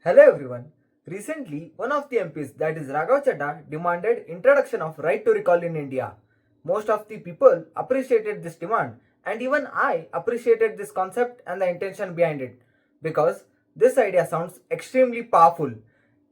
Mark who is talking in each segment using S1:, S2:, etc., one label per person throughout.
S1: Hello everyone. Recently, one of the MPs, that is Raghav Chadha, demanded introduction of right to recall in India. Most of the people appreciated this demand, and even I appreciated this concept and the intention behind it because this idea sounds extremely powerful.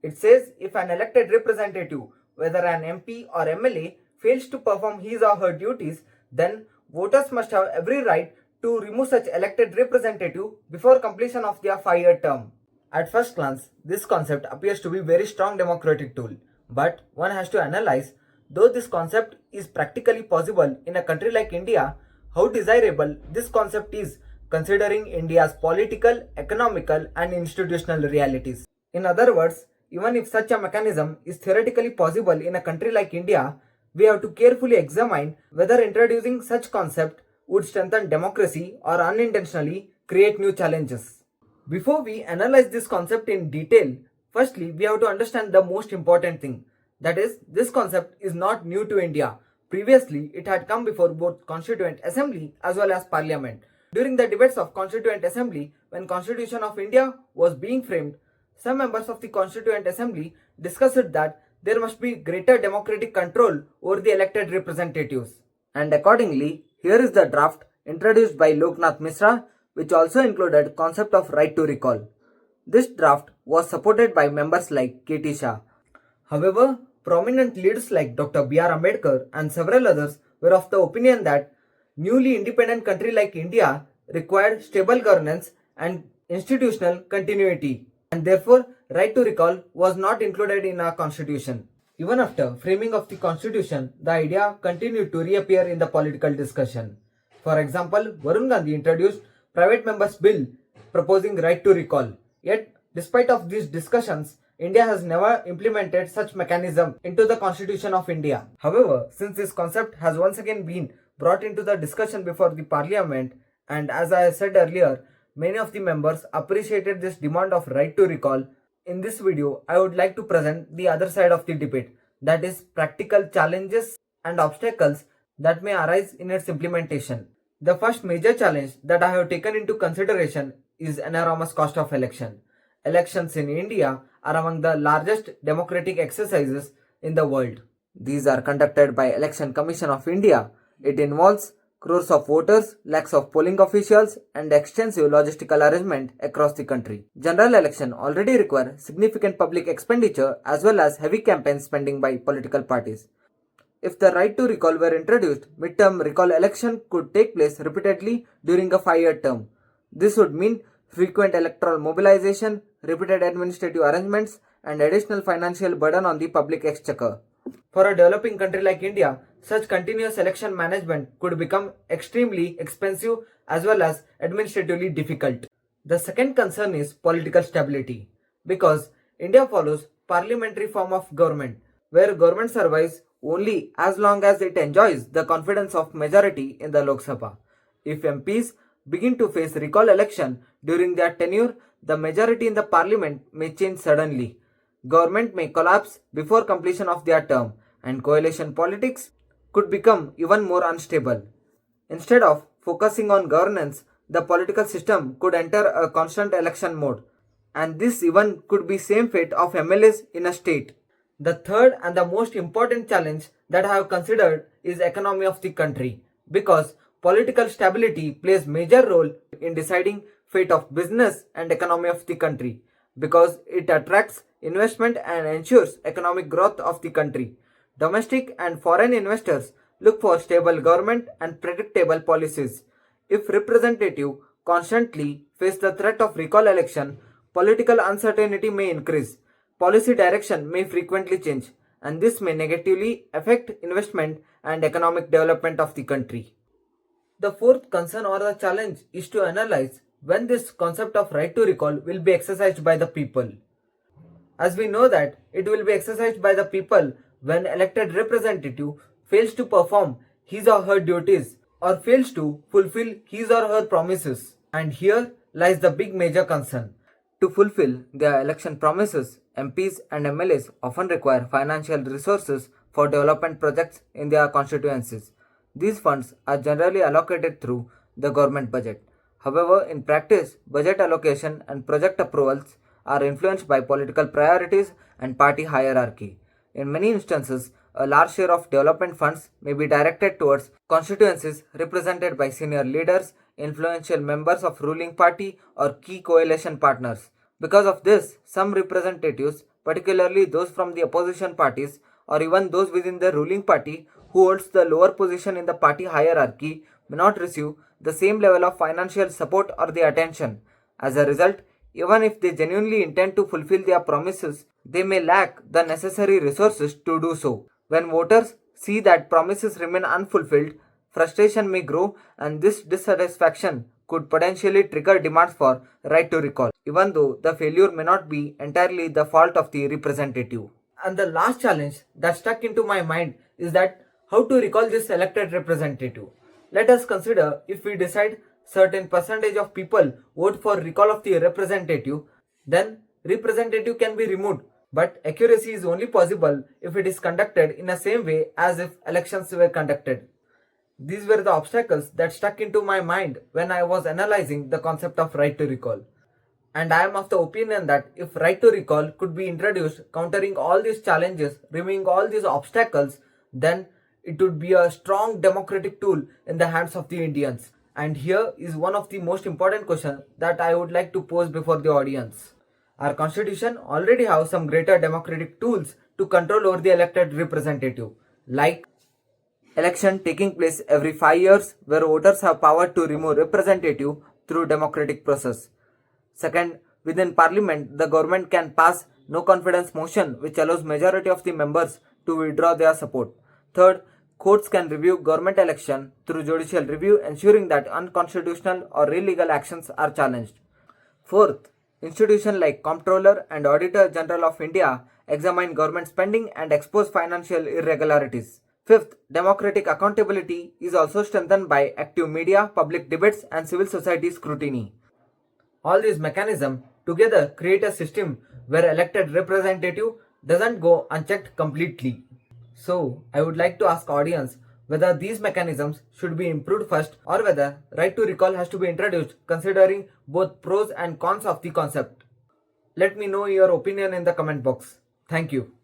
S1: It says if an elected representative, whether an MP or MLA, fails to perform his or her duties, then voters must have every right to remove such elected representative before completion of their 5-year term. At first glance, this concept appears to be a very strong democratic tool, but one has to analyze, though this concept is practically possible in a country like India, how desirable this concept is considering India's political, economical and institutional realities. In other words, even if such a mechanism is theoretically possible in a country like India, we have to carefully examine whether introducing such concept would strengthen democracy or unintentionally create new challenges. Before we analyze this concept in detail, firstly we have to understand the most important thing. That is, this concept is not new to India. Previously, it had come before both Constituent Assembly as well as Parliament. During the debates of Constituent Assembly, when Constitution of India was being framed, some members of the Constituent Assembly discussed that there must be greater democratic control over the elected representatives. And accordingly, here is the draft introduced by Loknath Misra, which also included concept of right to recall. This draft was supported by members like K.T. Shah. However, prominent leaders like Dr. B.R. Ambedkar and several others were of the opinion that newly independent country like India required stable governance and institutional continuity, and therefore right to recall was not included in our constitution. Even after framing of the constitution, the idea continued to reappear in the political discussion. For example, Varun Gandhi introduced Private Members Bill proposing right to recall. Yet, despite of these discussions, India has never implemented such mechanism into the Constitution of India. However, since this concept has once again been brought into the discussion before the Parliament, and as I said earlier, many of the members appreciated this demand of right to recall, in this video, I would like to present the other side of the debate, that is practical challenges and obstacles that may arise in its implementation. The first major challenge that I have taken into consideration is enormous cost of election. Elections in India are among the largest democratic exercises in the world. These are conducted by Election Commission of India. It involves crores of voters, lakhs of polling officials and extensive logistical arrangement across the country. General election already require significant public expenditure as well as heavy campaign spending by political parties. If the right to recall were introduced, midterm recall election could take place repeatedly during a 5-year term. This would mean frequent electoral mobilization, repeated administrative arrangements, and additional financial burden on the public exchequer. For a developing country like India, such continuous election management could become extremely expensive as well as administratively difficult. The second concern is political stability, because India follows parliamentary form of government, where government survives only as long as it enjoys the confidence of majority in the Lok Sabha. If MPs begin to face recall election during their tenure, the majority in the parliament may change suddenly. Government may collapse before completion of their term, and coalition politics could become even more unstable. Instead of focusing on governance, the political system could enter a constant election mode, and this even could be same fate of MLAs in a state. The third and the most important challenge that I have considered is economy of the country, because political stability plays major role in deciding fate of business and economy of the country, because it attracts investment and ensures economic growth of the country. Domestic and foreign investors look for stable government and predictable policies. If representatives constantly face the threat of recall election, political uncertainty may increase. Policy direction may frequently change, and this may negatively affect investment and economic development of the country. The fourth concern or the challenge is to analyze when this concept of right to recall will be exercised by the people. As we know that it will be exercised by the people when elected representative fails to perform his or her duties or fails to fulfill his or her promises. And here lies the big major concern. To fulfill their election promises, MPs and MLAs often require financial resources for development projects in their constituencies. These funds are generally allocated through the government budget. However, in practice, budget allocation and project approvals are influenced by political priorities and party hierarchy. In many instances, a large share of development funds may be directed towards constituencies represented by senior leaders, influential members of ruling party, or key coalition partners. Because of this, some representatives, particularly those from the opposition parties or even those within the ruling party who holds the lower position in the party hierarchy, may not receive the same level of financial support or the attention. As a result, even if they genuinely intend to fulfill their promises, they may lack the necessary resources to do so. When voters see that promises remain unfulfilled, frustration may grow, and this dissatisfaction could potentially trigger demands for right to recall, even though the failure may not be entirely the fault of the representative. And the last challenge that stuck into my mind is that how to recall this elected representative. Let us consider if we decide certain percentage of people vote for recall of the representative, then representative can be removed. But accuracy is only possible if it is conducted in the same way as if elections were conducted. These were the obstacles that stuck into my mind when I was analyzing the concept of right to recall. And I am of the opinion that if right to recall could be introduced countering all these challenges, removing all these obstacles, then it would be a strong democratic tool in the hands of the Indians. And here is one of the most important questions that I would like to pose before the audience. Our constitution already has some greater democratic tools to control over the elected representative, like election taking place every 5 years where voters have power to remove representative through democratic process. Second, within parliament, the government can pass no confidence motion which allows majority of the members to withdraw their support. Third, courts can review government election through judicial review ensuring that unconstitutional or illegal actions are challenged. Fourth, institutions like Comptroller and Auditor General of India examine government spending and expose financial irregularities. Fifth, democratic accountability is also strengthened by active media, public debates, and civil society scrutiny. All these mechanisms together create a system where elected representative doesn't go unchecked completely. So, I would like to ask audience whether these mechanisms should be improved first or whether right to recall has to be introduced considering both pros and cons of the concept. Let me know your opinion in the comment box. Thank you.